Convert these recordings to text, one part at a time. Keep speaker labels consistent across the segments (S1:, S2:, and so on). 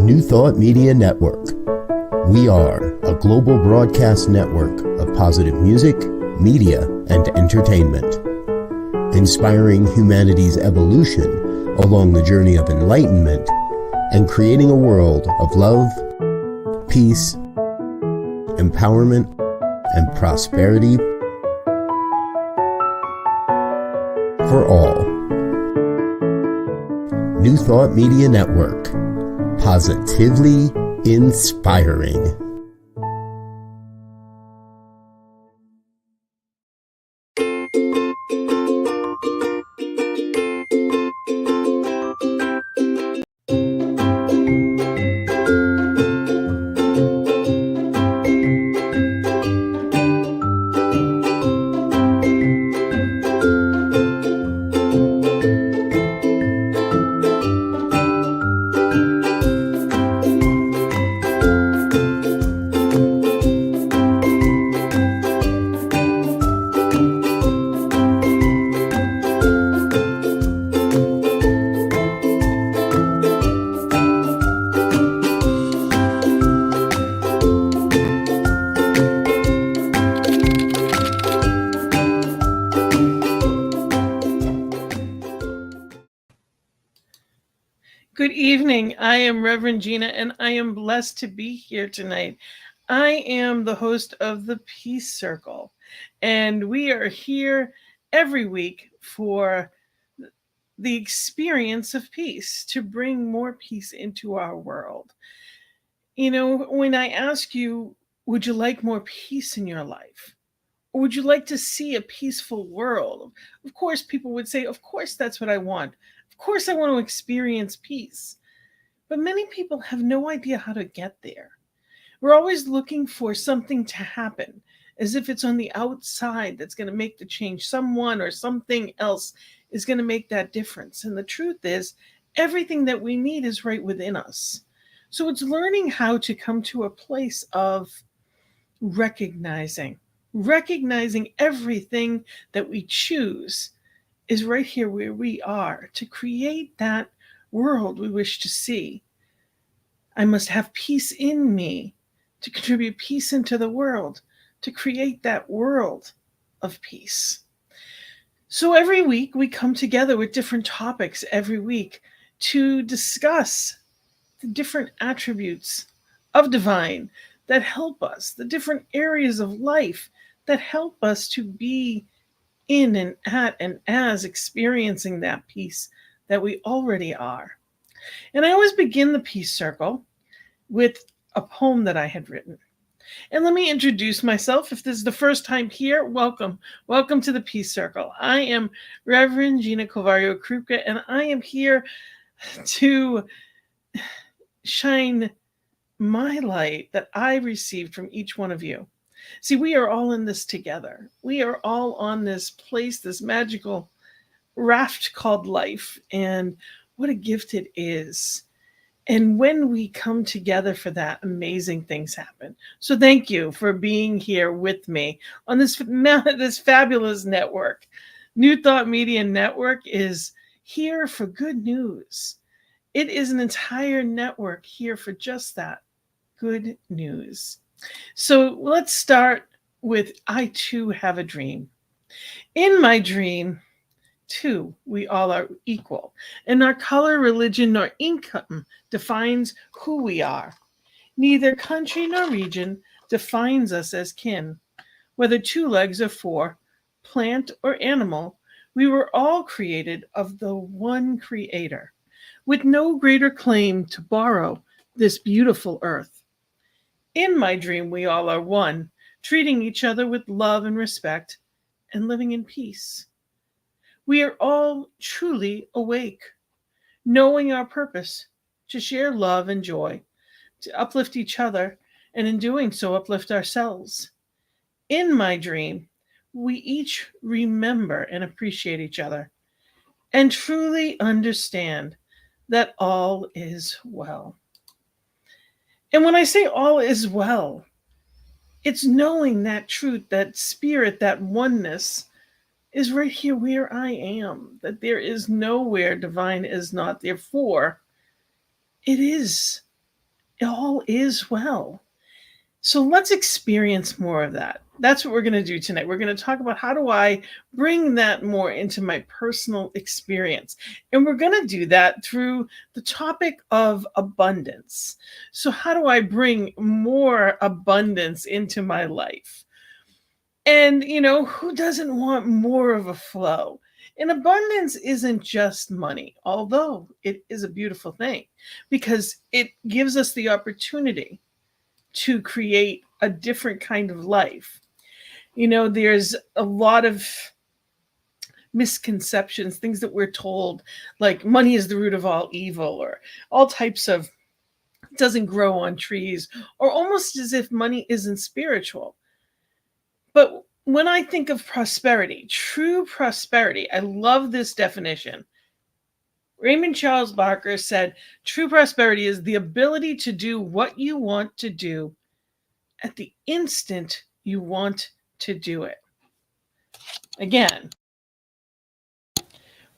S1: New Thought Media Network. We are a global broadcast network of positive music, media, and entertainment, inspiring humanity's evolution along the journey of enlightenment and creating a world of love, peace, empowerment, and prosperity for all. New Thought Media Network. Positively inspiring.
S2: Good evening. I am Rev Gina, and I am blessed to be here tonight. I am the host of the Peace Circle, and we are here every week for the experience of peace, to bring more peace into our world. You know, when I ask you, would you like more peace in your life? Or would you like to see a peaceful world? Of course, people would say, of course, that's what I want. Of course, I want to experience peace. But many people have no idea how to get there. We're always looking for something to happen, as if it's on the outside that's going to make the change. Someone or something else is going to make that difference. And the truth is, everything that we need is right within us. So it's learning how to come to a place of recognizing everything that we choose is right here where we are, to create that world we wish to see. I must have peace in me to contribute peace into the world, to create that world of peace. So every week we come together with different topics every week to discuss the different attributes of divine that help us, the different areas of life that help us to be in and at and as experiencing that peace that we already are. And I always begin the Peace Circle with a poem that I had written. And let me introduce myself. If this is the first time here, welcome. Welcome to the Peace Circle. I am Rev Gina Colvario Krupka, and I am here to shine my light that I received from each one of you. See, we are all in this together. We are all on this place, this magical raft called life, and what a gift it is. And when we come together for that, amazing things happen. So thank you for being here with me on this fabulous network. New Thought Media Network is here for good news. It is an entire network here for just that, good news. So let's start with I too have a dream. In my dream, too, we all are equal, and our color, religion, nor income defines who we are. Neither country nor region defines us as kin. Whether 2 legs or 4, plant or animal, we were all created of the one Creator, with no greater claim to borrow this beautiful earth. In my dream, we all are one, treating each other with love and respect, and living in peace. We are all truly awake, knowing our purpose to share love and joy, to uplift each other, and in doing so, uplift ourselves. In my dream, we each remember and appreciate each other, and truly understand that all is well. And when I say all is well, it's knowing that truth, that spirit, that oneness is right here where I am, that there is nowhere divine is not. Therefore, it is all is well. So let's experience more of that. That's what we're going to do tonight. We're going to talk about how do I bring that more into my personal experience. And we're going to do that through the topic of abundance. So, how do I bring more abundance into my life? And, who doesn't want more of a flow? And abundance isn't just money, although it is a beautiful thing because it gives us the opportunity to create a different kind of life. There's a lot of misconceptions, things that we're told, like money is the root of all evil, or all types of doesn't grow on trees, or almost as if money isn't spiritual. But when I think of prosperity, true prosperity, I love this definition. Raymond Charles Barker said, true prosperity is the ability to do what you want to do at the instant you want to do it. Again,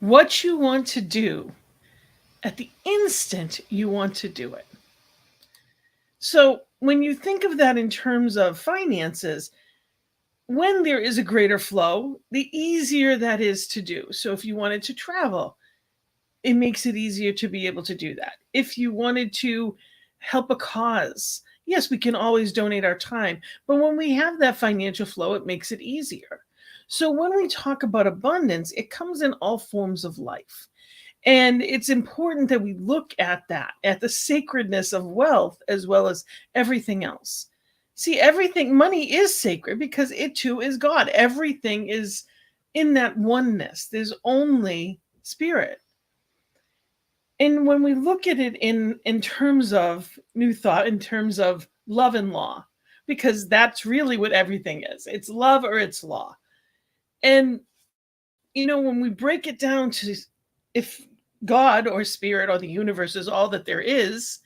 S2: what you want to do at the instant you want to do it. So when you think of that in terms of finances, when there is a greater flow, the easier that is to do. So if you wanted to travel, it makes it easier to be able to do that. If you wanted to help a cause, yes, we can always donate our time, but when we have that financial flow, it makes it easier. So when we talk about abundance, it comes in all forms of life. And it's important that we look at that, at the sacredness of wealth as well as everything else. See, everything, money is sacred because it too is God. Everything is in that oneness. There's only spirit. And when we look at it in terms of new thought, in terms of love and law, because that's really what everything is. It's love or it's law. And, when we break it down to if God or spirit or the universe is all that there is,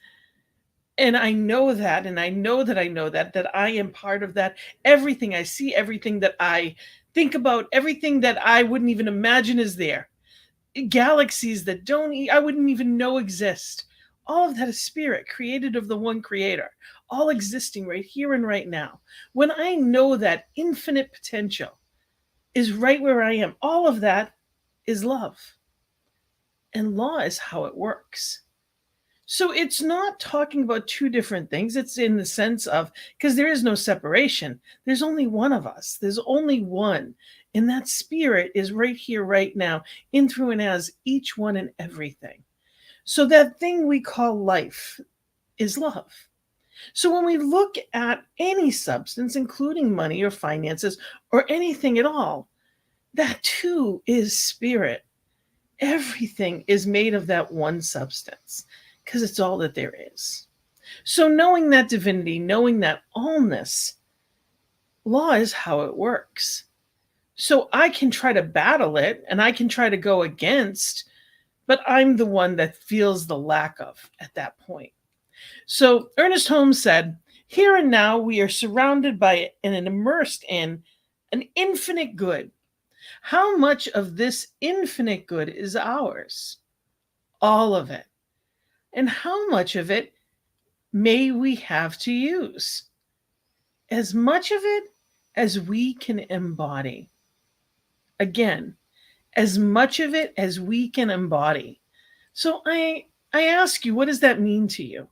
S2: and I know that, and I know that I know that I am part of that. Everything I see, everything that I think about, everything that I wouldn't even imagine is there. Galaxies that I wouldn't even know exist. All of that is spirit, created of the one creator, all existing right here and right now. When I know that infinite potential is right where I am, all of that is love. And law is how it works. So it's not talking about two different things. It's in the sense of, because there is no separation. There's only one of us. There's only one. And that spirit is right here, right now, in, through, and as each one and everything. So that thing we call life is love. So when we look at any substance, including money or finances or anything at all, that too is spirit. Everything is made of that one substance because it's all that there is. So knowing that divinity, knowing that allness, law is how it works. So I can try to battle it and I can try to go against, but I'm the one that feels the lack of at that point. So Ernest Holmes said, here and now we are surrounded by and immersed in an infinite good. How much of this infinite good is ours? All of it. And how much of it may we have to use? As much of it as we can embody. Again, as much of it as we can embody. So I ask you, what does that mean to you?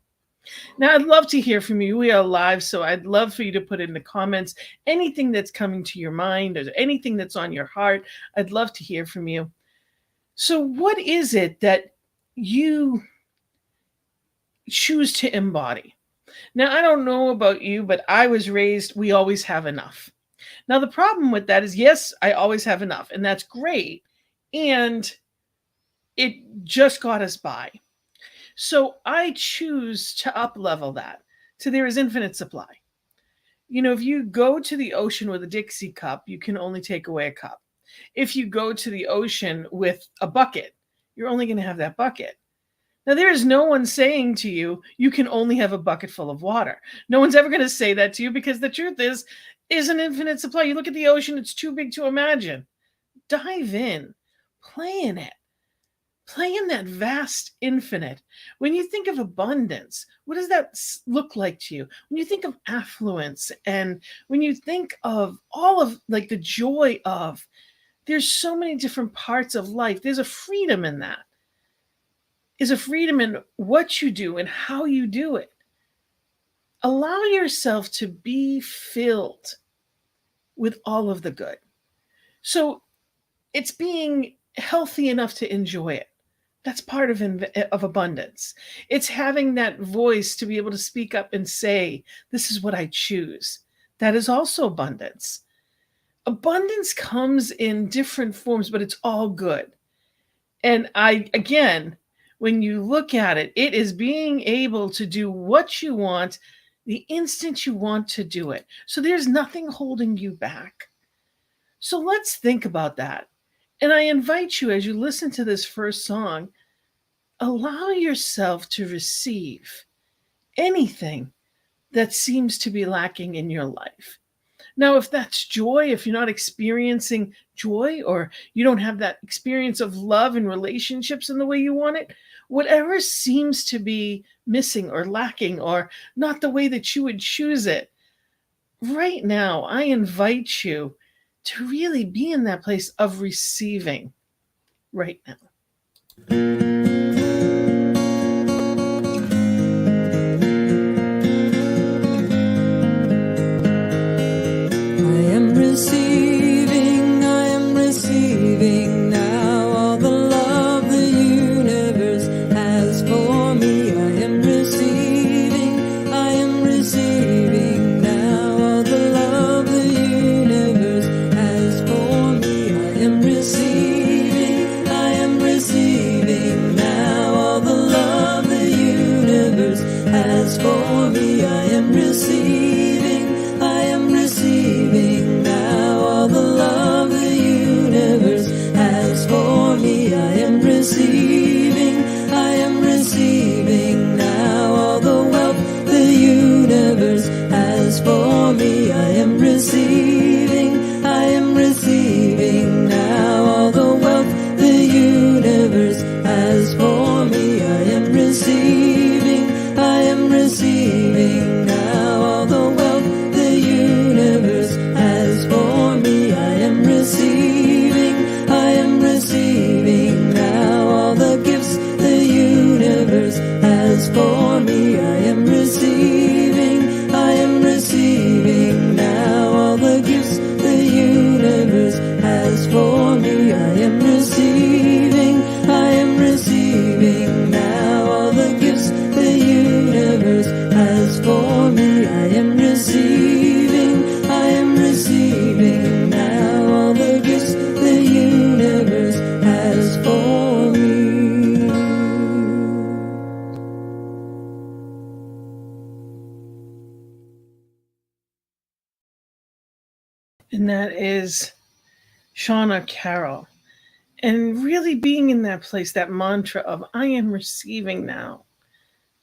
S2: Now, I'd love to hear from you. We are live, so I'd love for you to put in the comments anything that's coming to your mind or anything that's on your heart. I'd love to hear from you. So what is it that you choose to embody? Now, I don't know about you, but I was raised, we always have enough. Now, the problem with that is, yes, I always have enough, and that's great. And it just got us by. So I choose to up-level that to there is infinite supply. If you go to the ocean with a Dixie cup, you can only take away a cup. If you go to the ocean with a bucket, you're only going to have that bucket. Now, there is no one saying to you, you can only have a bucket full of water. No one's ever going to say that to you because the truth is an infinite supply. You look at the ocean, it's too big to imagine. Dive in, play in it. Play in that vast infinite. When you think of abundance, what does that look like to you? When you think of affluence, and when you think of all of like the joy of, there's so many different parts of life. There's a freedom in that. There's a freedom in what you do and how you do it. Allow yourself to be filled with all of the good. So it's being healthy enough to enjoy it. That's part of abundance. It's having that voice to be able to speak up and say, this is what I choose. That is also abundance. Abundance comes in different forms, but it's all good. And again, when you look at it, it is being able to do what you want the instant you want to do it. So there's nothing holding you back. So let's think about that. And I invite you, as you listen to this first song, allow yourself to receive anything that seems to be lacking in your life. Now, if that's joy, if you're not experiencing joy, or you don't have that experience of love and relationships in the way you want it, whatever seems to be missing or lacking or not the way that you would choose it, right now, I invite you to really be in that place of receiving right now.
S3: I am receiving now all the love the universe has for me. I am receiving now all the love the universe has for me. I am receiving now all the love the universe has for me. I am receiving now all the love the universe has for me. I am receiving now all the wealth the universe has for me. I am receiving now all the wealth the universe has for me. I am receiving now all the wealth the universe has for me. I am receiving now all the gifts the universe has for me. I am receiving now all the gifts the universe has for me. I am receiving now all the gifts the universe has for me. I am receiving now all the gifts the universe has for me.
S2: And that is Shauna Carroll. And really being in that place, that mantra of I am receiving now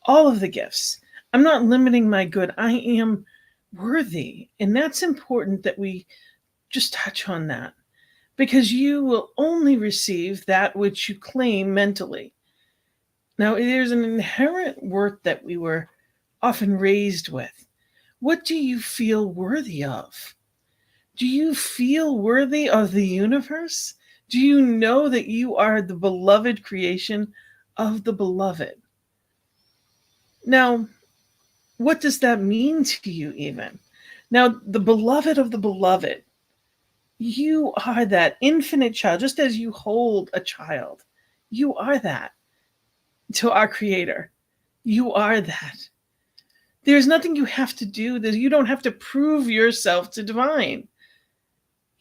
S2: all of the gifts. I'm not limiting my good. I am worthy. And that's important that we just touch on that, because you will only receive that which you claim mentally. Now, there's an inherent worth that we were often raised with. What do you feel worthy of? Do you feel worthy of the universe? Do you know that you are the beloved creation of the beloved? Now, what does that mean to you even? Now, the beloved of the beloved, you are that infinite child, just as you hold a child. You are that to our Creator. You are that. There's nothing you have to do. You don't have to prove yourself to divine.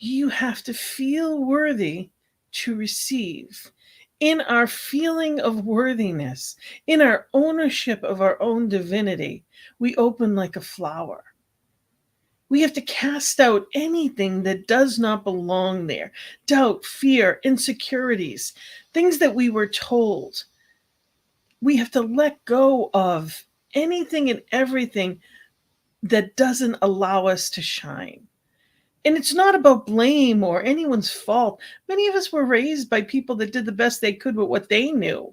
S2: You have to feel worthy to receive. In our feeling of worthiness, in our ownership of our own divinity, we open like a flower. We have to cast out anything that does not belong there. Doubt, fear, insecurities, things that we were told. We have to let go of anything and everything that doesn't allow us to shine. And it's not about blame or anyone's fault. Many of us were raised by people that did the best they could with what they knew.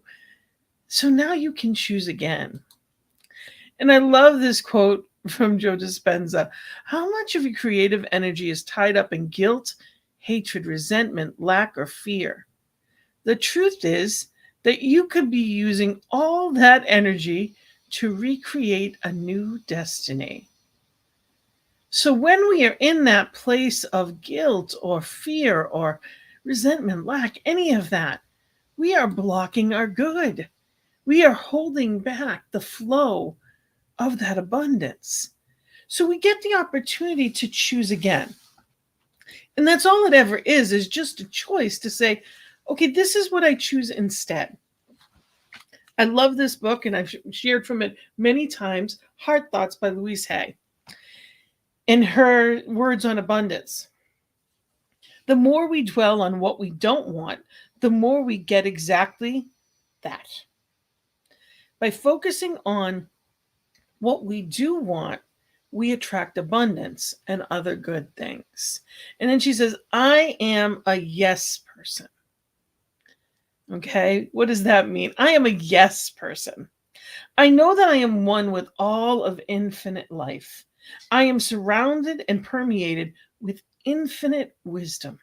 S2: So now you can choose again. And I love this quote from Joe Dispenza. How much of your creative energy is tied up in guilt, hatred, resentment, lack, or fear? The truth is that you could be using all that energy to recreate a new destiny. So when we are in that place of guilt or fear or resentment, lack, any of that, we are blocking our good. We are holding back the flow of that abundance. So we get the opportunity to choose again. And that's all it ever is just a choice to say, okay, this is what I choose instead. I love this book, and I've shared from it many times, Heart Thoughts by Louise Hay. In her words on abundance, the more we dwell on what we don't want, the more we get exactly that. By focusing on what we do want, we attract abundance and other good things. And then she says, I am a yes person. Okay, what does that mean? I am a yes person. I know that I am one with all of infinite life. I am surrounded and permeated with infinite wisdom.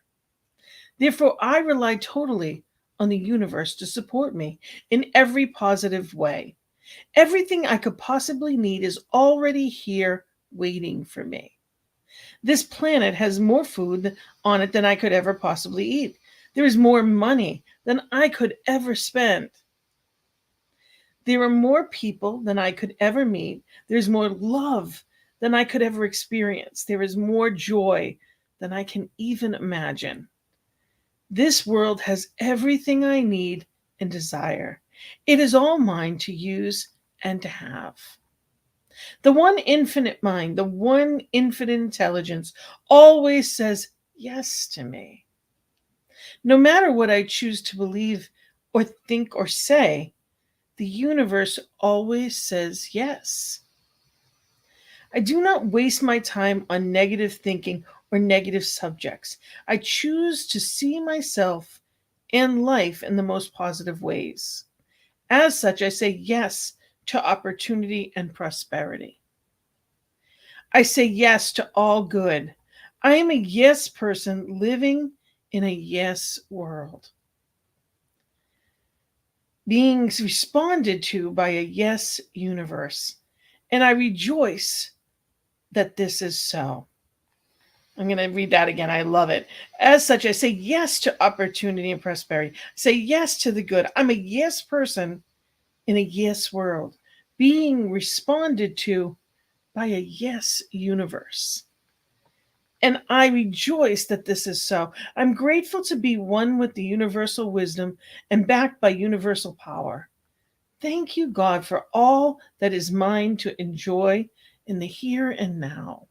S2: Therefore, I rely totally on the universe to support me in every positive way. Everything I could possibly need is already here waiting for me. This planet has more food on it than I could ever possibly eat. There is more money than I could ever spend. There are more people than I could ever meet. There's more love than I could ever experience. There is more joy than I can even imagine. This world has everything I need and desire. It is all mine to use and to have. The one infinite mind, the one infinite intelligence always says yes to me. No matter what I choose to believe or think or say, the universe always says yes. I do not waste my time on negative thinking or negative subjects. I choose to see myself and life in the most positive ways. As such, I say yes to opportunity and prosperity. I say yes to all good. I am a yes person living in a yes world, being responded to by a yes universe. And I rejoice that this is so. I'm going to read that again. I love it. As such, I say yes to opportunity and prosperity. I say yes to the good. I'm a yes person in a yes world, being responded to by a yes universe. And I rejoice that this is so. I'm grateful to be one with the universal wisdom and backed by universal power. Thank you, God, for all that is mine to enjoy in the here and now.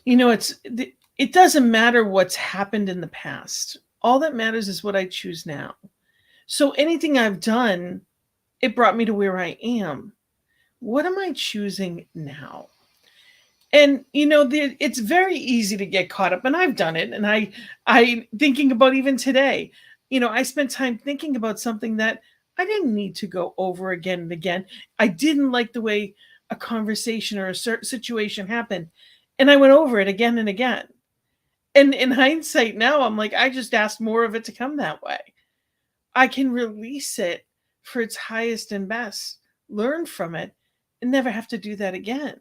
S2: You know, it doesn't matter what's happened in the past. All that matters is what I choose now. So anything I've done, it brought me to where I am. What am I choosing now? And it's very easy to get caught up, and I've done it. And I thinking about even today, I spent time thinking about something that I didn't need to go over again and again. I didn't like the way a conversation or a certain situation happened, and I went over it again and again. And in hindsight now, I'm like, I just asked more of it to come that way. I can release it for its highest and best, learn from it, and never have to do that again.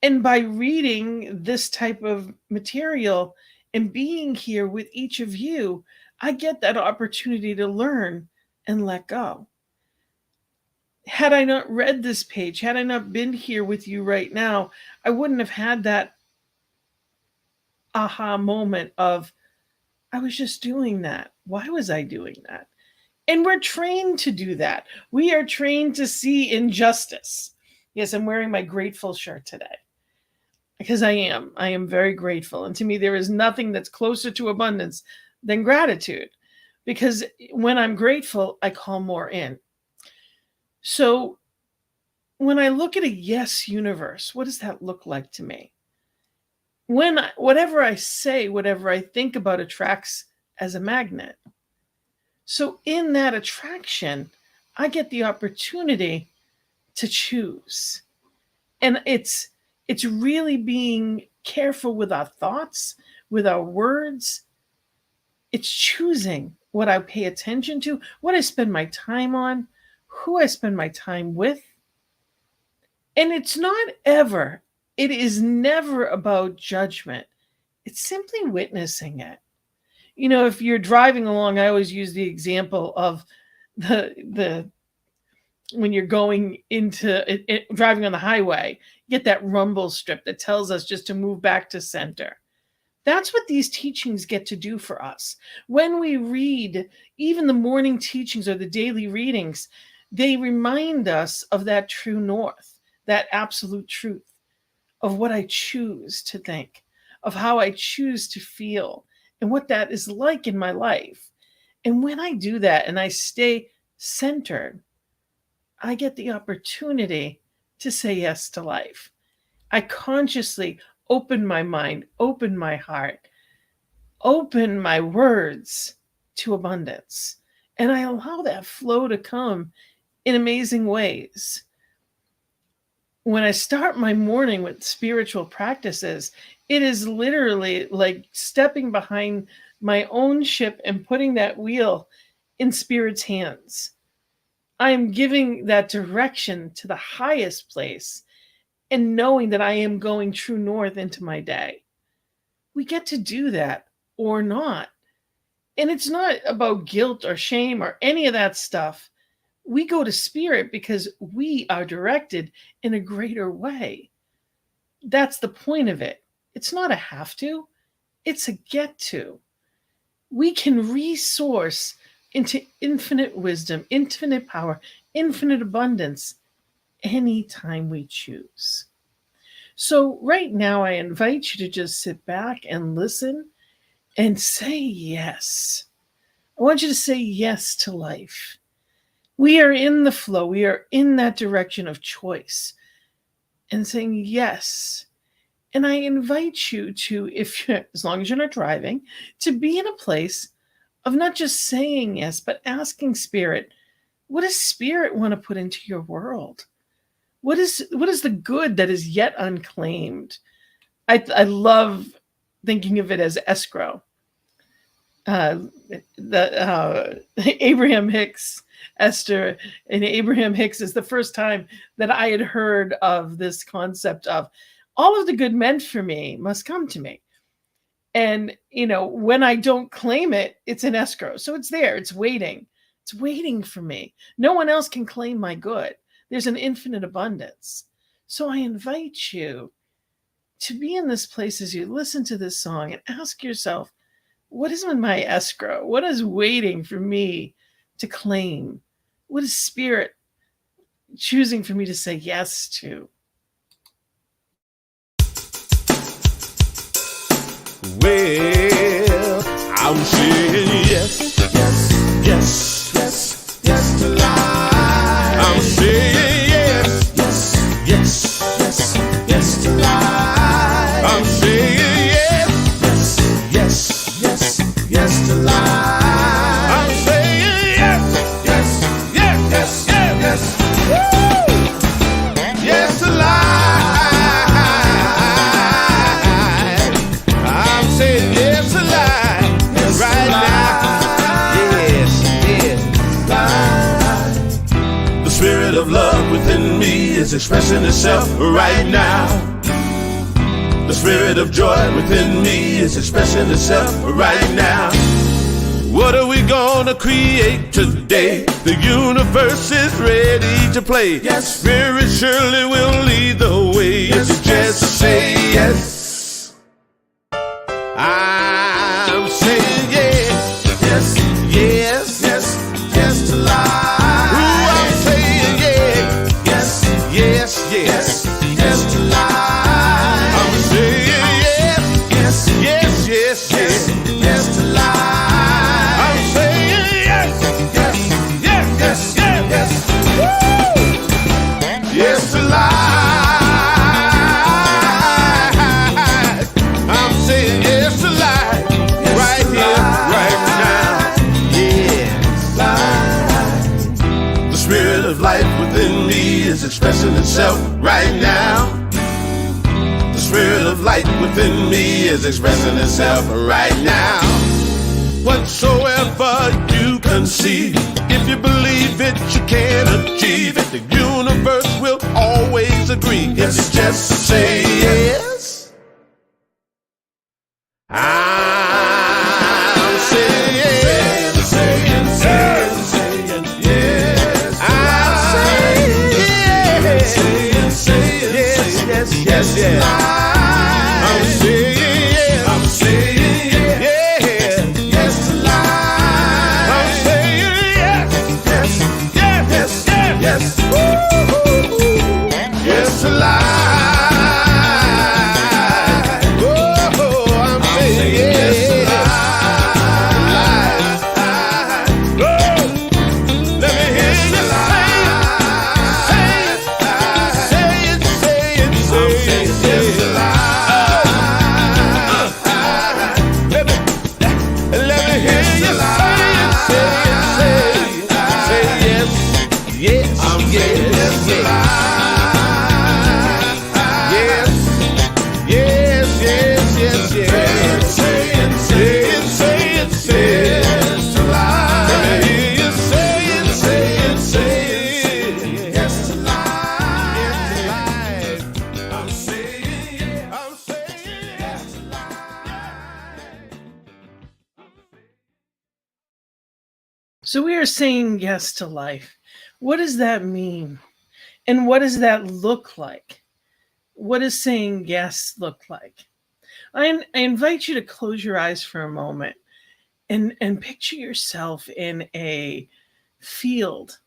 S2: And by reading this type of material and being here with each of you, I get that opportunity to learn and let go. Had I not read this page, had I not been here with you right now, I wouldn't have had that aha moment of, I was just doing that. Why was I doing that? And we're trained to do that. We are trained to see injustice. Yes, I'm wearing my grateful shirt today because I am very grateful. And to me, there is nothing that's closer to abundance than gratitude, because when I'm grateful, I call more in. So when I look at a yes universe, what does that look like to me? whatever I say, whatever I think about attracts as a magnet. So in that attraction, I get the opportunity to choose. And it's really being careful with our thoughts, with our words. It's choosing what I pay attention to, what I spend my time on, who I spend my time with. And it is never about judgment. It's simply witnessing it. You know, if you're driving along, I always use the example of the when you're going into driving on the highway, you get that rumble strip that tells us just to move back to center. That's what these teachings get to do for us. When we read even the morning teachings or the daily readings, they remind us of that true north, that absolute truth of what I choose to think, of how I choose to feel, and what that is like in my life. And when I do that and I stay centered, I get the opportunity to say yes to life. I consciously open my mind, open my heart, open my words to abundance. And I allow that flow to come in amazing ways. When I start my morning with spiritual practices, it is literally like stepping behind my own ship and putting that wheel in Spirit's hands. I am giving that direction to the highest place and knowing that I am going true north into my day. We get to do that or not. And it's not about guilt or shame or any of that stuff. We go to Spirit because we are directed in a greater way. That's the point of it. It's not a have to, it's a get to. We can resource into infinite wisdom, infinite power, infinite abundance anytime we choose. So right now, I invite you to just sit back and listen and say yes. I want you to say yes to life. We are in the flow. We are in that direction of choice and saying yes. And I invite you to, as long as you're not driving, to be in a place of not just saying yes, but asking Spirit, what does Spirit want to put into your world? What is the good that is yet unclaimed? I love thinking of it as escrow. Abraham Hicks, Esther, and Abraham Hicks is the first time that I had heard of this concept of all of the good meant for me must come to me. And, when I don't claim it, it's in escrow. So it's there, it's waiting. It's waiting for me. No one else can claim my good. There's an infinite abundance. So I invite you to be in this place as you listen to this song and ask yourself, what is in my escrow? What is waiting for me to claim? What is Spirit choosing for me to say yes to?
S4: Well, I'm saying yes, yes, yes, yes, yes to life. I'm saying yes, yes, yes, yes, yes to life. I'm saying yes, yes, yes, yes, yes to life. I'm saying yes, yes, yes, yes, yes, yes. Woo! Yes to life. Of love within me is expressing itself right now. The spirit of joy within me is expressing itself right now. What are we gonna create today? The universe is ready to play. Yes, Spirit surely will lead the way. Yes, if you just say yes. I'm saying yes, yes, yes, yes, yes to life. Yes, yes, yes to life. I'm saying yes, yes, yes, yes, yes, yes to life. I'm saying yes, yes, yes, yes, yes, yes. Woo! Yes to life. is expressing itself right now. The spirit of light within me is expressing itself right now. Whatsoever you conceive, if you believe it, you can achieve it. The universe will always agree if you just say yes. I'm saying yes. Saying yes. I'm saying yes. Saying yes, yes, yes. I'm saying yes. I'm saying yes. Yes to life. I'm saying yes. Yes, yes, yes, yes. Woo-hoo-hoo. Yes to life.
S2: So we are saying yes to life. What does that mean? And what does that look like? What does saying yes look like? I invite you to close your eyes for a moment and picture yourself in a field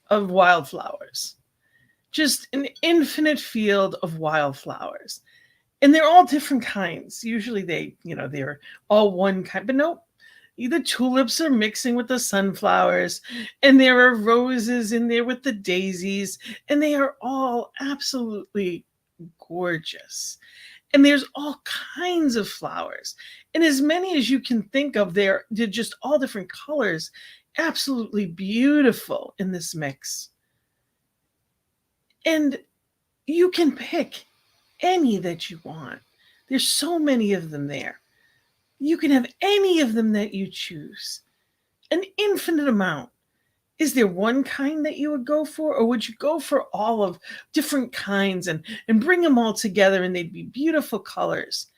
S2: of wildflowers. Just an infinite field of wildflowers. And they're all different kinds. Usually they're all one kind, but nope. The tulips are mixing with the sunflowers, and there are roses in there with the daisies, and they are all absolutely gorgeous. And there's all kinds of flowers, and as many as you can think of. They're just all different colors, absolutely beautiful in this mix. And you can pick any that you want. There's so many of them there. You can have any of them that you choose, an infinite amount. Is there one kind that you would go for, or would you go for all of different kinds and bring them all together and they'd be beautiful colors?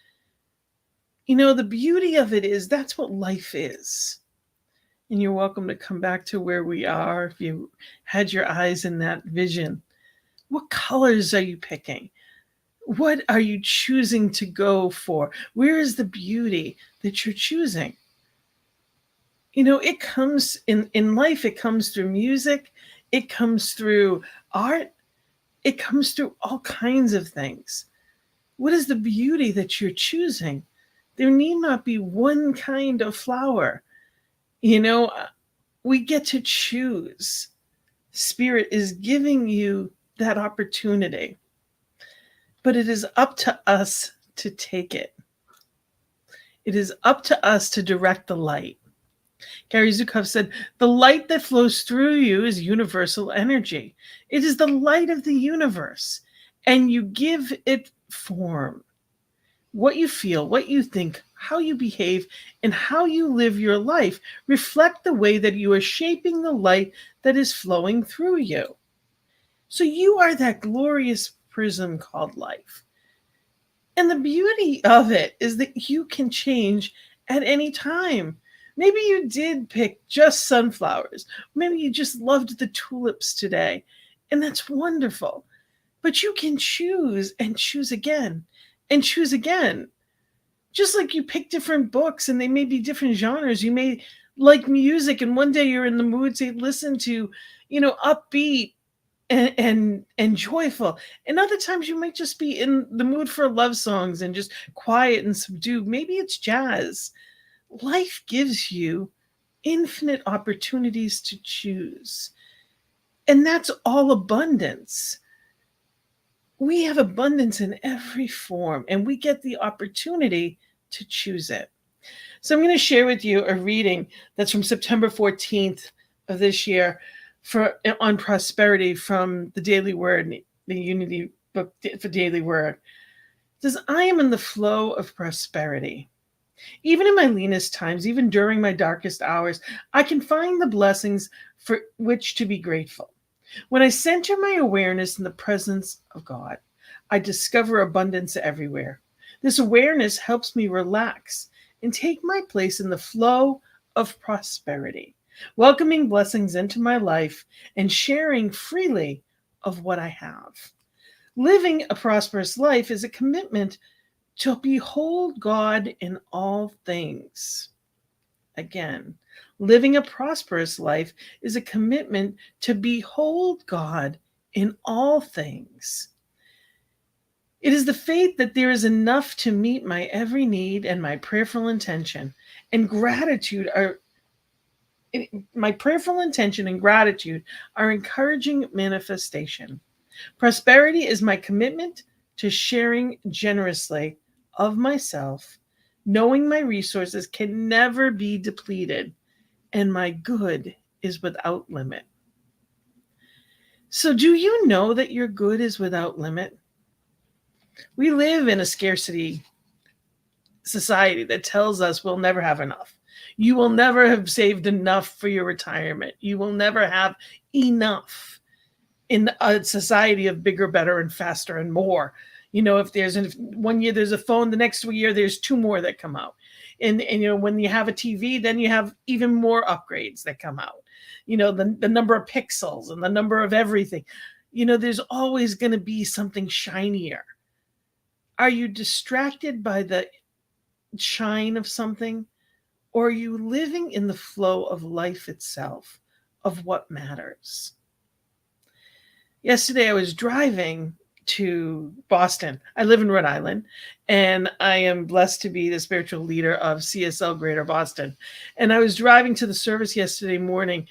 S2: You know, the beauty of it is that's what life is. And you're welcome to come back to where we are if you had your eyes in that vision. What colors are you picking? What are you choosing to go for? Where is the beauty that you're choosing? You know, it comes in life, it comes through music, it comes through art, it comes through all kinds of things. What is the beauty that you're choosing? There need not be one kind of flower. You know, we get to choose. Spirit is giving you that opportunity. But it is up to us to take it. It is up to us to direct the light. Gary Zukav said, the light that flows through you is universal energy. It is the light of the universe, and you give it form. What you feel, what you think, how you behave, and how you live your life reflect the way that you are shaping the light that is flowing through you. So you are that glorious prism called life. And the beauty of it is that you can change at any time. Maybe you did pick just sunflowers. Maybe you just loved the tulips today. And that's wonderful. But you can choose and choose again and choose again. Just like you pick different books and they may be different genres. You may like music and one day you're in the mood to listen to, upbeat and joyful, and other times you might just be in the mood for love songs and just quiet and subdued. Maybe it's jazz. Life gives you infinite opportunities to choose, and that's all abundance. We have abundance in every form, and we get the opportunity to choose it. So I'm going to share with you a reading that's from September 14th of this year on prosperity from the Daily Word, the Unity book for Daily Word. It says, I am in the flow of prosperity. Even in my leanest times, even during my darkest hours, I can find the blessings for which to be grateful. When I center my awareness in the presence of God, I discover abundance everywhere. This awareness helps me relax and take my place in the flow of prosperity, welcoming blessings into my life and sharing freely of what I have. Living a prosperous life is a commitment to behold God in all things. Again, living a prosperous life is a commitment to behold God in all things. It is the faith that there is enough to meet my every need and my prayerful intention and gratitude are my prayerful intention and gratitude are encouraging manifestation. Prosperity is my commitment to sharing generously of myself, knowing my resources can never be depleted and my good is without limit. So do you know that your good is without limit? We live in a scarcity society that tells us we'll never have enough. You will never have saved enough for your retirement. You will never have enough in a society of bigger, better, and faster and more. If there's 1 year there's a phone, the next year there's 2 more that come out. And when you have a TV, then you have even more upgrades that come out. The number of pixels and the number of everything. There's always going to be something shinier. Are you distracted by the shine of something? Or are you living in the flow of life itself, of what matters? Yesterday I was driving to Boston. I live in Rhode Island, and I am blessed to be the spiritual leader of CSL Greater Boston. And I was driving to the service yesterday morning,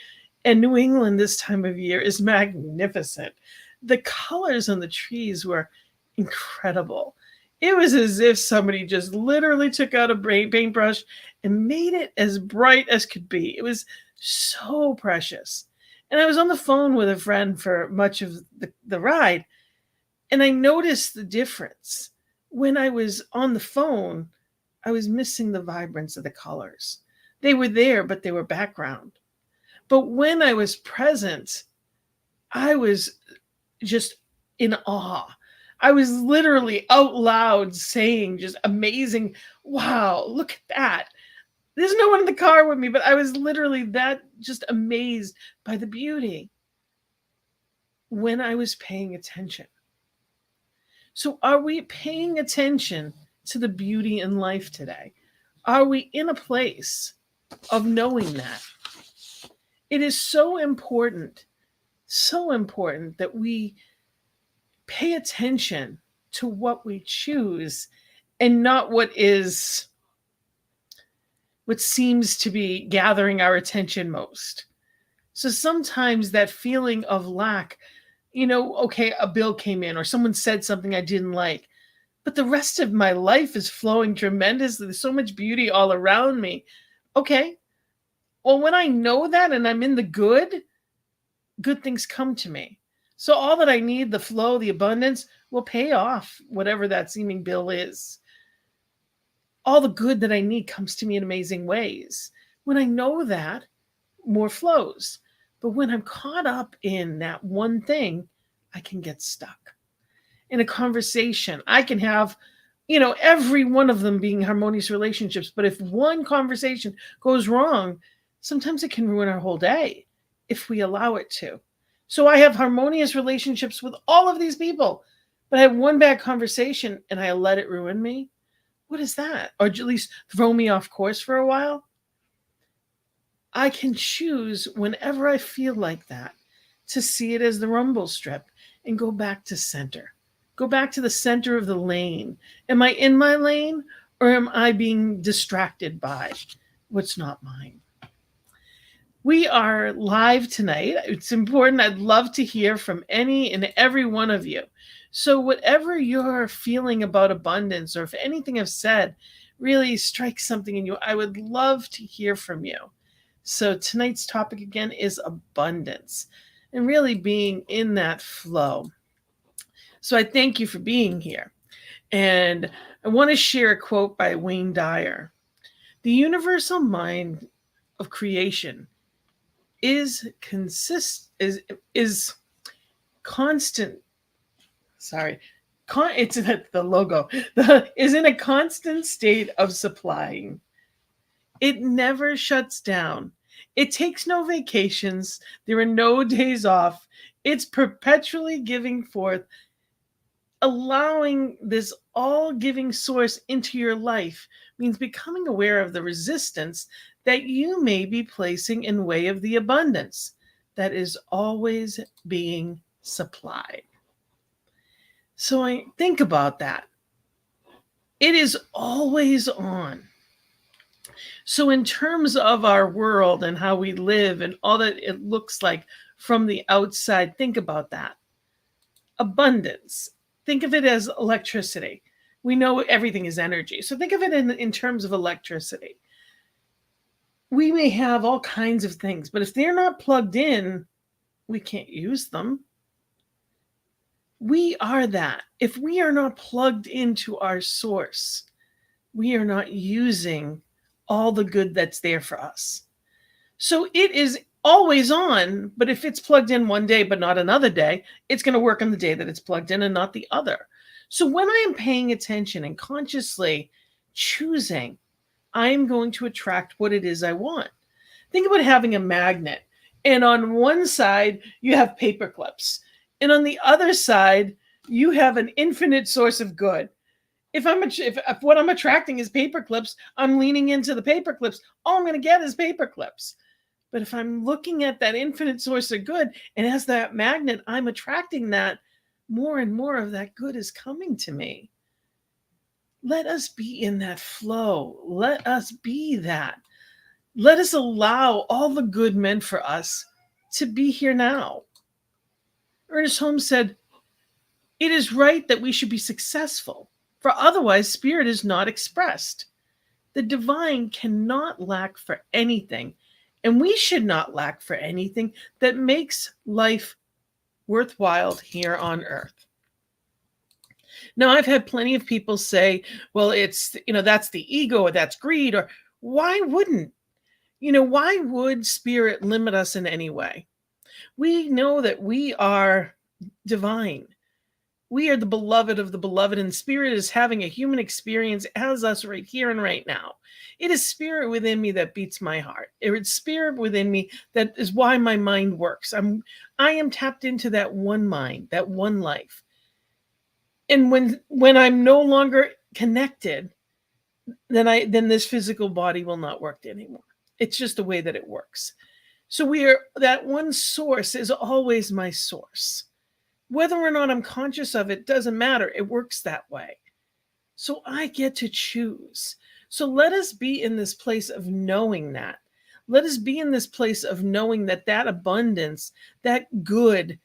S2: and New England this time of year is magnificent. The colors on the trees were incredible. It was as if somebody just literally took out a paintbrush and made it as bright as could be. It was so precious. And I was on the phone with a friend for much of the ride, and I noticed the difference. When I was on the phone, I was missing the vibrance of the colors. They were there, but they were background. But when I was present, I was just in awe. I was literally out loud saying just amazing, wow, look at that. There's no one in the car with me, but I was literally that just amazed by the beauty when I was paying attention. So are we paying attention to the beauty in life today? Are we in a place of knowing that? It is so important that we pay attention to what we choose and not what seems to be gathering our attention most. So sometimes that feeling of lack, okay, a bill came in or someone said something I didn't like, but the rest of my life is flowing tremendously. There's so much beauty all around me. Okay, well, when I know that and I'm in the good things come to me. So all that I need, the flow, the abundance, will pay off whatever that seeming bill is. All the good that I need comes to me in amazing ways. When I know that, more flows. But when I'm caught up in that one thing, I can get stuck. In a conversation, I can have, every one of them being harmonious relationships. But if one conversation goes wrong, sometimes it can ruin our whole day if we allow it to. So I have harmonious relationships with all of these people, but I have one bad conversation and I let it ruin me. What is that? Or at least throw me off course for a while? I can choose whenever I feel like that to see it as the rumble strip and go back to center. Go back to the center of the lane. Am I in my lane or am I being distracted by what's not mine? We are live tonight. It's important. I'd love to hear from any and every one of you. So whatever you're feeling about abundance, or if anything I've said really strikes something in you, I would love to hear from you. So tonight's topic again is abundance and really being in that flow. So I thank you for being here. And I want to share a quote by Wayne Dyer. The universal mind of creation is constant. Sorry, it's the logo. Is in a constant state of supplying. It never shuts down. It takes no vacations. There are no days off. It's perpetually giving forth, allowing this all-giving source into your life means becoming aware of the resistance that you may be placing in way of the abundance that is always being supplied. So I think about that. It is always on. So in terms of our world and how we live and all that it looks like from the outside, think about that. Abundance. Think of it as electricity. We know everything is energy. So think of it in terms of electricity. We may have all kinds of things, but if they're not plugged in, we can't use them. We are that. If we are not plugged into our source, we are not using all the good that's there for us. So it is always on, but if it's plugged in one day but not another day, it's going to work on the day that it's plugged in and not the other. So when I am paying attention and consciously choosing, I am going to attract what it is I want. Think about having a magnet, and on one side you have paper clips, and on the other side you have an infinite source of good. If what I'm attracting is paper clips, I'm leaning into the paper clips. All I'm going to get is paper clips. But if I'm looking at that infinite source of good, and as that magnet, I'm attracting that, more and more of that good is coming to me. Let us be in that flow. Let us be that. Let us allow all the good meant for us to be here now. Ernest Holmes said, "It is right that we should be successful, for otherwise spirit is not expressed. The divine cannot lack for anything, and we should not lack for anything that makes life worthwhile here on earth." Now, I've had plenty of people say, well, it's, that's the ego, or that's greed, or why wouldn't? Why would spirit limit us in any way? We know that we are divine. We are the beloved of the beloved, and spirit is having a human experience as us right here and right now. It is spirit within me that beats my heart. It's spirit within me that is why my mind works. I am tapped into that one mind, that one life. And when I'm no longer connected, then this physical body will not work anymore. It's just the way that it works. So that one source is always my source. Whether or not I'm conscious of it doesn't matter. It works that way. So I get to choose. So let us be in this place of knowing that. Let us be in this place of knowing that abundance, that good,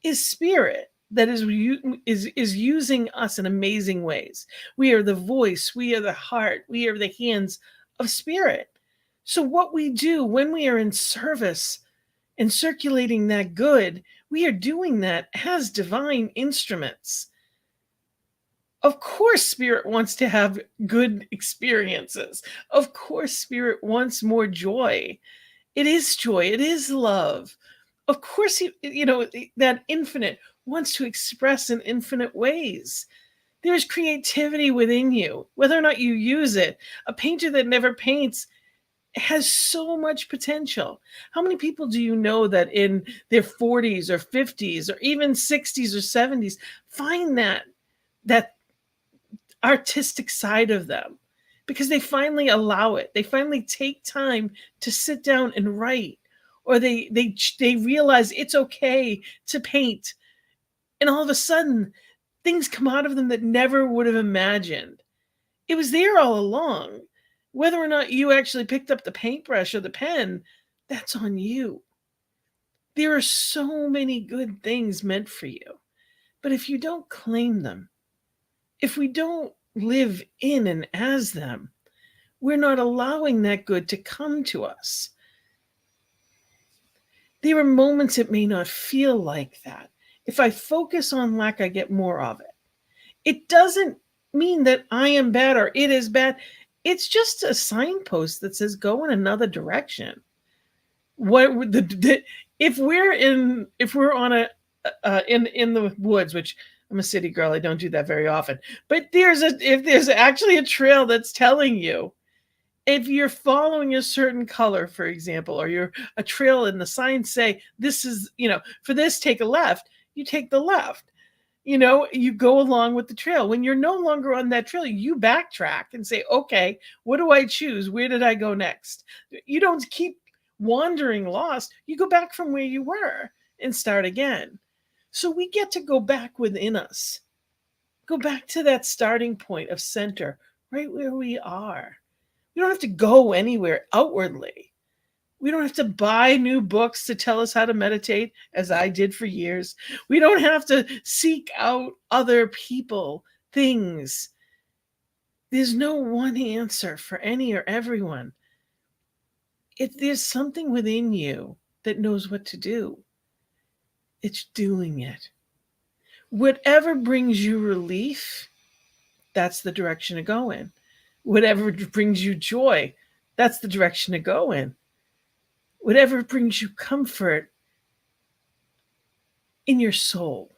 S2: is spirit that is using us in amazing ways. We are the voice, we are the heart, we are the hands of spirit. So what we do when we are in service and circulating that good, we are doing that as divine instruments. Of course, spirit wants to have good experiences. Of course, spirit wants more joy. It is joy. It is love. Of course, that infinite wants to express in infinite ways. There's creativity within you, whether or not you use it. A painter that never paints has so much potential. How many people do you know that in their 40s or 50s or even 60s or 70s find that artistic side of them because they finally allow it? They finally take time to sit down and write, or they realize it's okay to paint, and all of a sudden things come out of them that never would have imagined. It was there all along. Whether or not you actually picked up the paintbrush or the pen, that's on you. There are so many good things meant for you. But if you don't claim them, if we don't live in and as them, we're not allowing that good to come to us. There are moments it may not feel like that. If I focus on lack, I get more of it. It doesn't mean that I am bad or it is bad. It's just a signpost that says go in another direction. What would if we're on in the woods, which I'm a city girl, I don't do that very often. But if there's actually a trail that's telling you, if you're following a certain color, for example, or you're a trail and the signs say this is, for this take a left, you take the left. You go along with the trail. When you're no longer on that trail, you backtrack and say, okay, what do I choose? Where did I go next? You don't keep wandering lost. You go back from where you were and start again. So we get to go back within us, go back to that starting point of center, right where we are. We don't have to go anywhere outwardly. We don't have to buy new books to tell us how to meditate, as I did for years. We don't have to seek out other people, things. There's no one answer for any or everyone. If there's something within you that knows what to do, it's doing it. Whatever brings you relief, that's the direction to go in. Whatever brings you joy, that's the direction to go in. Whatever brings you comfort in your soul.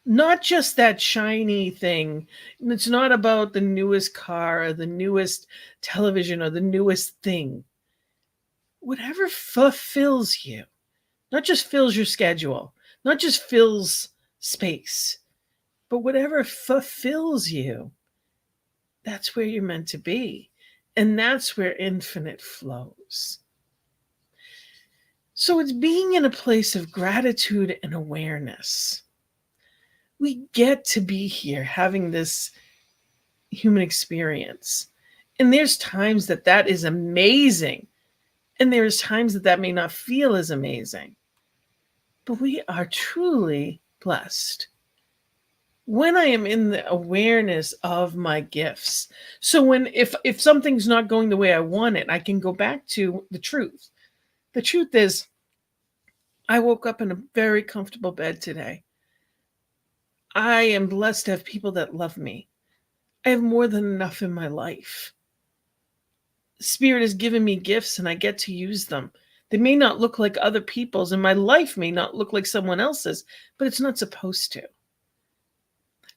S2: Not just that shiny thing. It's not about the newest car or the newest television or the newest thing. Whatever fulfills you, not just fills your schedule, not just fills space, but whatever fulfills you, that's where you're meant to be. And that's where infinite flows. So it's being in a place of gratitude and awareness. We get to be here having this human experience. And there's times that is amazing. And there's times that may not feel as amazing. But we are truly blessed when I am in the awareness of my gifts. So if something's not going the way I want it, I can go back to the truth. The truth is, I woke up in a very comfortable bed today. I am blessed to have people that love me. I have more than enough in my life. Spirit has given me gifts and I get to use them. They may not look like other people's and my life may not look like someone else's, but it's not supposed to.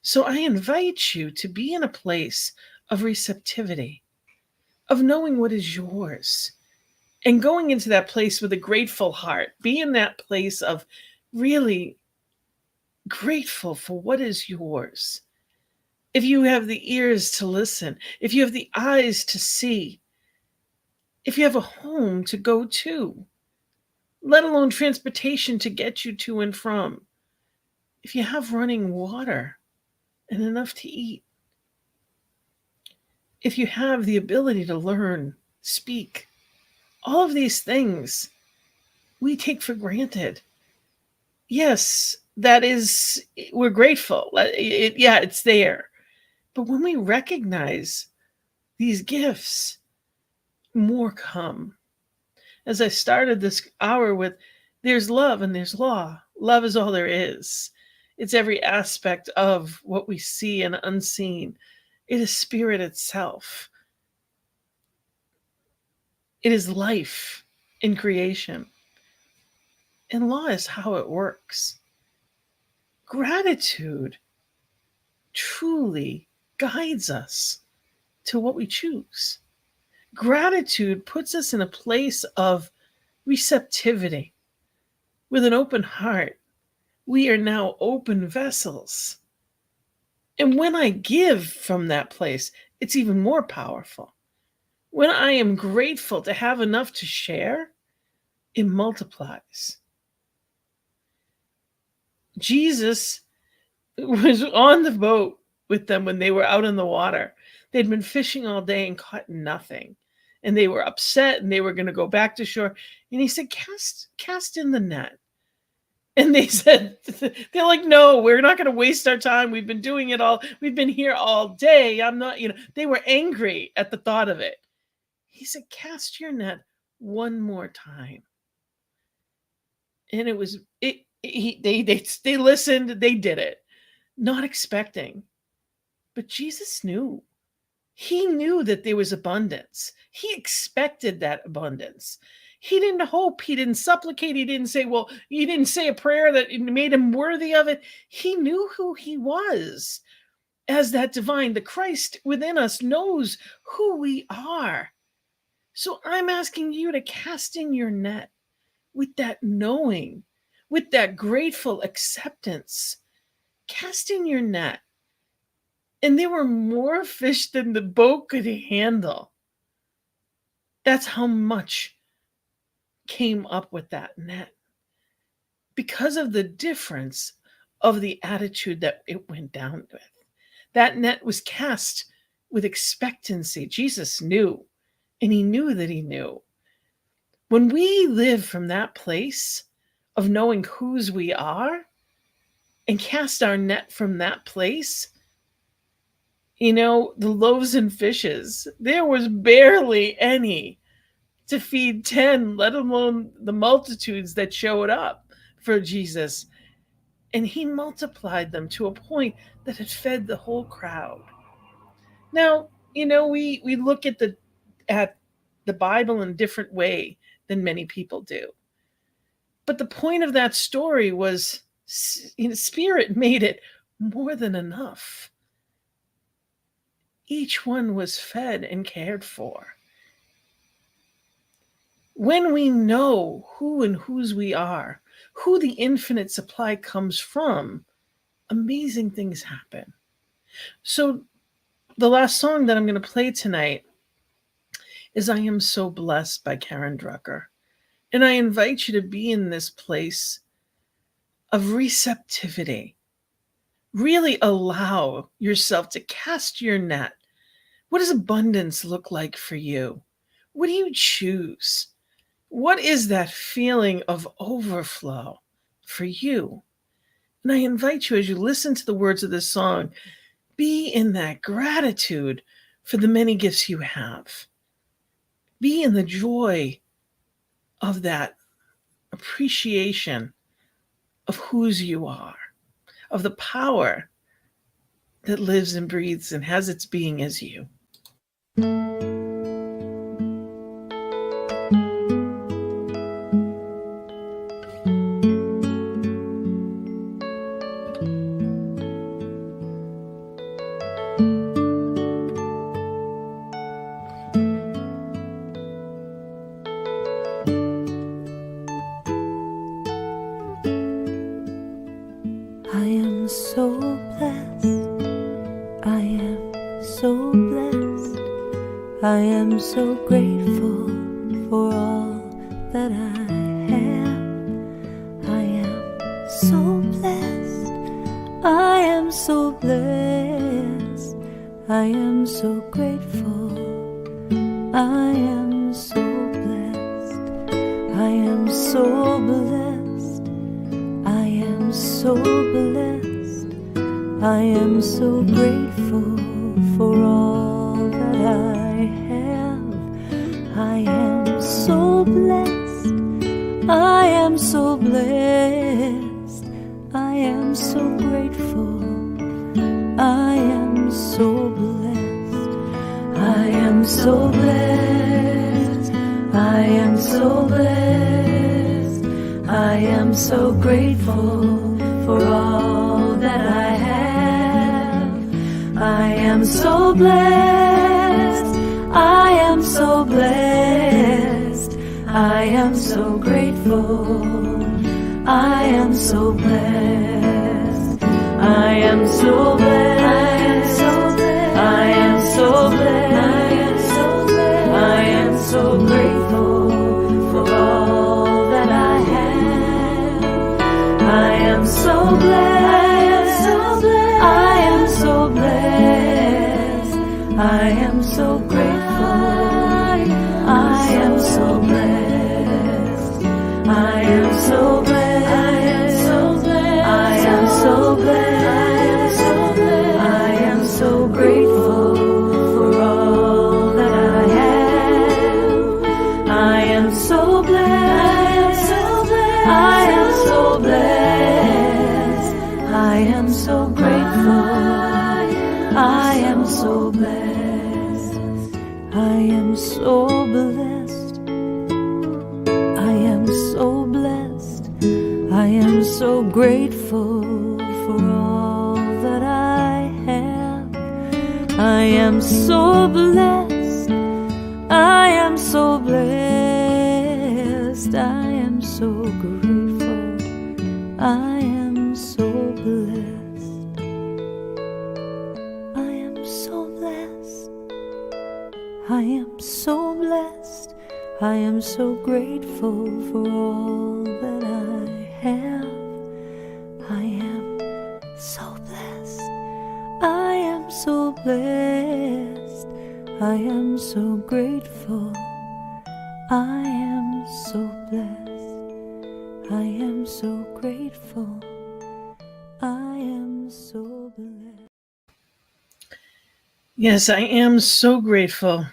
S2: So I invite you to be in a place of receptivity, of knowing what is yours. And going into that place with a grateful heart, be in that place of really grateful for what is yours. If you have the ears to listen, if you have the eyes to see, if you have a home to go to, let alone transportation to get you to and from, if you have running water and enough to eat, if you have the ability to learn, speak, all of these things we take for granted. Yes, we're grateful. It's there. But when we recognize these gifts, more come. As I started this hour with, there's love and there's law. Love is all there is. It's every aspect of what we see and unseen. It is spirit itself. It is life in creation. And law is how it works. Gratitude truly guides us to what we choose. Gratitude puts us in a place of receptivity. With an open heart, we are now open vessels. And when I give from that place, it's even more powerful. When I am grateful to have enough to share, it multiplies. Jesus was on the boat with them when they were out in the water. They'd been fishing all day and caught nothing. And they were upset and they were going to go back to shore. And he said, cast in the net. And they said, they're like, no, we're not going to waste our time. We've been doing it all. We've been here all day. They were angry at the thought of it. He said, cast your net one more time. And it was they listened, they did it, not expecting. But Jesus knew. He knew that there was abundance. He expected that abundance. He didn't hope, he didn't supplicate, he didn't say, well, he didn't say a prayer that made him worthy of it. He knew who he was as that divine. The Christ within us knows who we are. So I'm asking you to cast in your net with that knowing, with that grateful acceptance. Cast in your net. And there were more fish than the boat could handle. That's how much came up with that net. Because of the difference of the attitude that it went down with. That net was cast with expectancy. Jesus knew, and he knew that he knew. When we live from that place of knowing whose we are and cast our net from that place, you know, the loaves and fishes, there was barely any to feed 10, let alone the multitudes that showed up for Jesus. And he multiplied them to a point that it fed the whole crowd. Now, you know, we look at the Bible in a different way than many people do. But the point of that story was, you know, Spirit made it more than enough. Each one was fed and cared for. When we know who and whose we are, who the infinite supply comes from, amazing things happen. So the last song that I'm going to play tonight is I Am So Blessed by Karen Drucker. And I invite you to be in this place of receptivity. Really allow yourself to cast your net. What does abundance look like for you? What do you choose? What is that feeling of overflow for you? And I invite you, as you listen to the words of this song, be in that gratitude for the many gifts you have. Be in the joy of that appreciation of whose you are, of the power that lives and breathes and has its being as you.
S3: I am so blessed. I am so blessed. I am so grateful for all that I have. I am so blessed. I am so blessed. I am so grateful. I am so blessed. I am so blessed. I am so blessed. I am so grateful for all that I have. I am so blessed. I am so blessed. I am so grateful. I am so blessed. I am so blessed. I am so blessed. I am so grateful for all that I have. I am so blessed. I am so blessed. I am so grateful. I am so blessed. I am so blessed. I am so blessed. I am so grateful for all that I have. I am so blessed. I am so blessed. I am so grateful. I am so blessed. I am so blessed. I am so blessed. I am so grateful for all that I have. I am so blessed. I am so blessed. I am so grateful. I am so blessed. I am so blessed. I am so blessed. I am so grateful for all that I have. I am so blessed. I am so blessed. I am so grateful. I am so blessed. I am so blessed. I am so blessed. I am so grateful for all that I have. I am so blessed. I am so blessed. I am so grateful. I am so blessed. I am so grateful. I am so blessed.
S2: Yes, I am so grateful.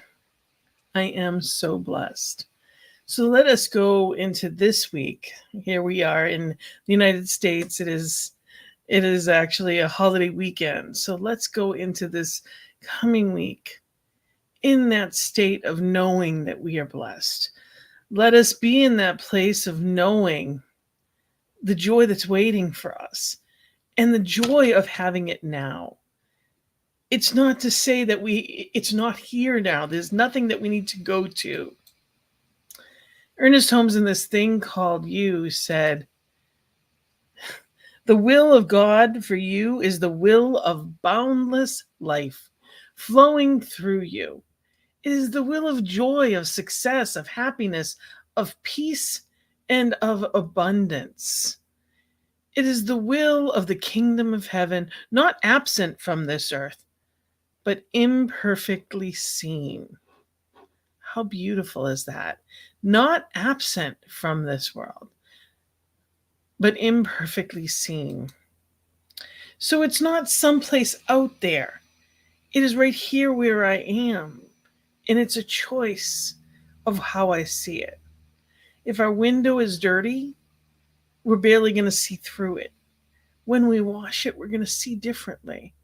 S2: I am so blessed. So let us go into this week. Here we are in the United States. It is actually a holiday weekend. So let's go into this coming week in that state of knowing that we are blessed. Let us be in that place of knowing the joy that's waiting for us and the joy of having it now. It's not to say that it's not here now. There's nothing that we need to go to. Ernest Holmes in this thing called You said, the will of God for you is the will of boundless life flowing through you. It is the will of joy, of success, of happiness, of peace, and of abundance. It is the will of the kingdom of heaven, not absent from this earth, but imperfectly seen. How beautiful is that? Not absent from this world, but imperfectly seen. So it's not someplace out there. It is right here where I am. And it's a choice of how I see it. If our window is dirty, we're barely going to see through it. When we wash it, we're going to see differently.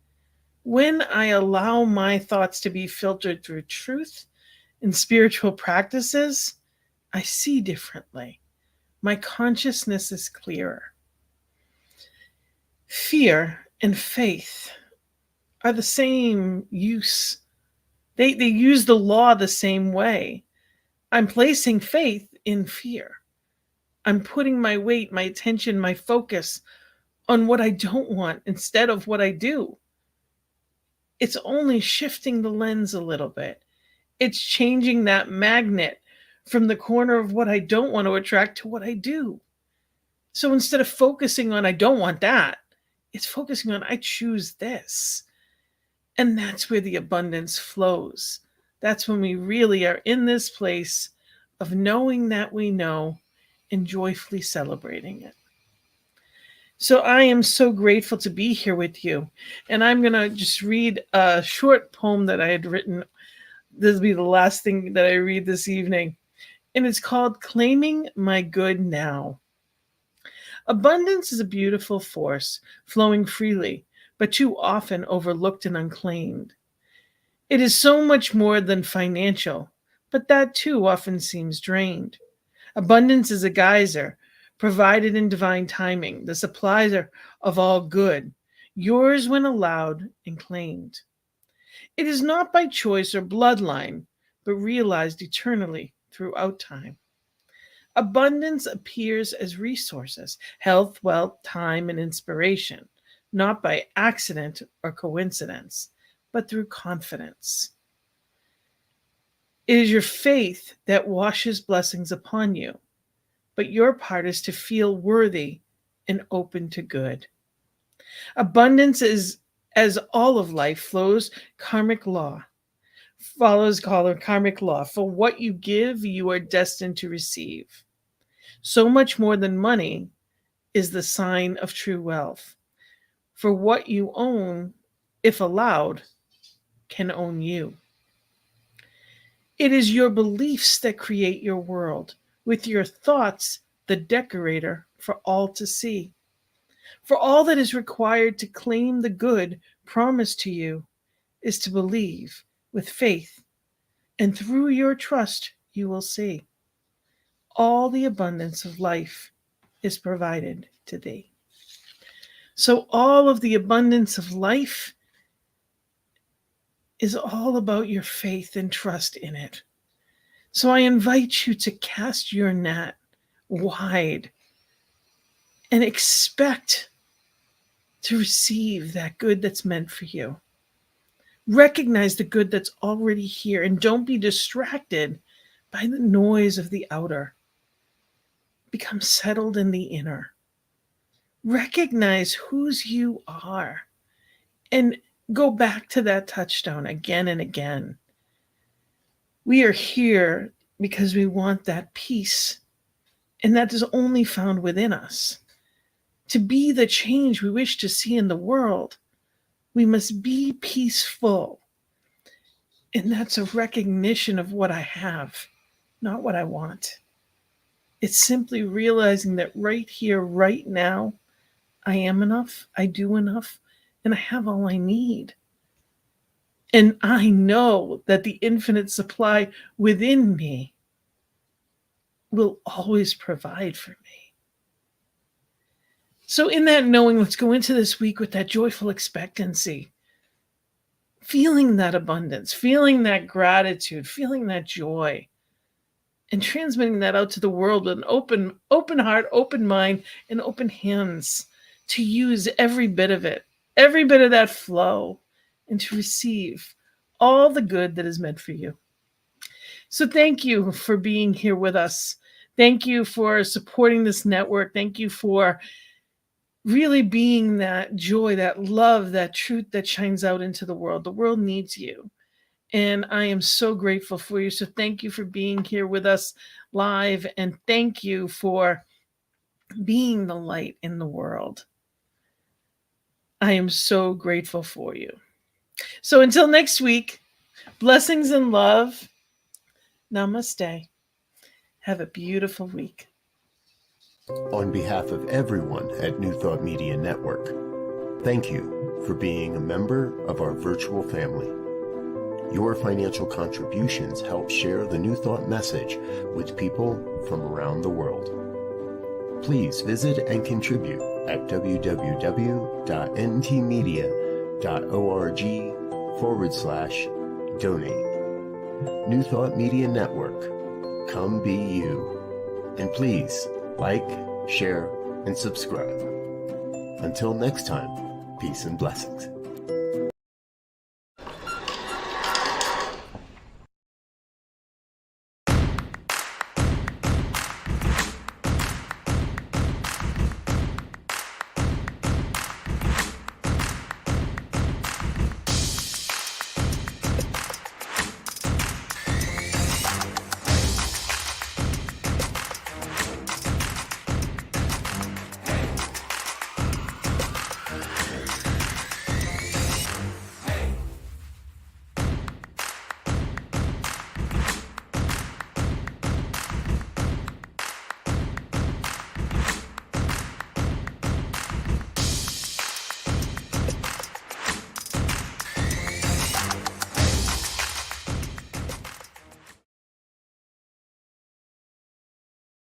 S2: When I allow my thoughts to be filtered through truth and spiritual practices, I see differently. My consciousness is clearer. Fear and faith are the same use. They use the law the same way. I'm placing faith in fear. I'm putting my weight, my attention, my focus on what I don't want instead of what I do. It's only shifting the lens a little bit. It's changing that magnet from the corner of what I don't want to attract to what I do. So instead of focusing on I don't want that, it's focusing on I choose this. And that's where the abundance flows. That's when we really are in this place of knowing that we know and joyfully celebrating it. So I am so grateful to be here with you. And I'm going to just read a short poem that I had written. This will be the last thing that I read this evening. And it's called Claiming My Good Now. Abundance is a beautiful force flowing freely, but too often overlooked and unclaimed. It is so much more than financial, but that too often seems drained. Abundance is a geyser, provided in divine timing, the supplier of all good, yours when allowed and claimed. It is not by choice or bloodline, but realized eternally throughout time. Abundance appears as resources, health, wealth, time, and inspiration, not by accident or coincidence, but through confidence. It is your faith that washes blessings upon you, but your part is to feel worthy and open to good. Abundance is, as all of life follows karmic law. For what you give, you are destined to receive. So much more than money is the sign of true wealth. For what you own, if allowed, can own you. It is your beliefs that create your world, with your thoughts the decorator for all to see. For all that is required to claim the good promised to you is to believe with faith, and through your trust you will see. All the abundance of life is provided to thee. So all of the abundance of life is all about your faith and trust in it. So I invite you to cast your net wide and expect to receive that good that's meant for you. Recognize the good that's already here, and don't be distracted by the noise of the outer. Become settled in the inner. Recognize whose you are and go back to that touchstone again and again. We are here because we want that peace, and that is only found within us. To be the change we wish to see in the world, we must be peaceful. And that's a recognition of what I have, not what I want. It's simply realizing that right here, right now, I am enough, I do enough, and I have all I need. And I know that the infinite supply within me will always provide for me. So in that knowing, let's go into this week with that joyful expectancy, feeling that abundance, feeling that gratitude, feeling that joy, and transmitting that out to the world with an open heart, open mind, and open hands to use every bit of it, every bit of that flow, and to receive all the good that is meant for you. So thank you for being here with us. Thank you for supporting this network. Thank you for really being that joy, that love, that truth that shines out into the world. The world needs you. And I am so grateful for you. So thank you for being here with us live. And thank you for being the light in the world. I am so grateful for you. So until next week, blessings and love. Namaste. Have a beautiful week.
S1: On behalf of everyone at New Thought Media Network, thank you for being a member of our virtual family. Your financial contributions help share the New Thought message with people from around the world. Please visit and contribute at www.ntmedia.org/donate. New Thought Media Network, come be you. And please like, share, and subscribe. Until next time, peace and blessings.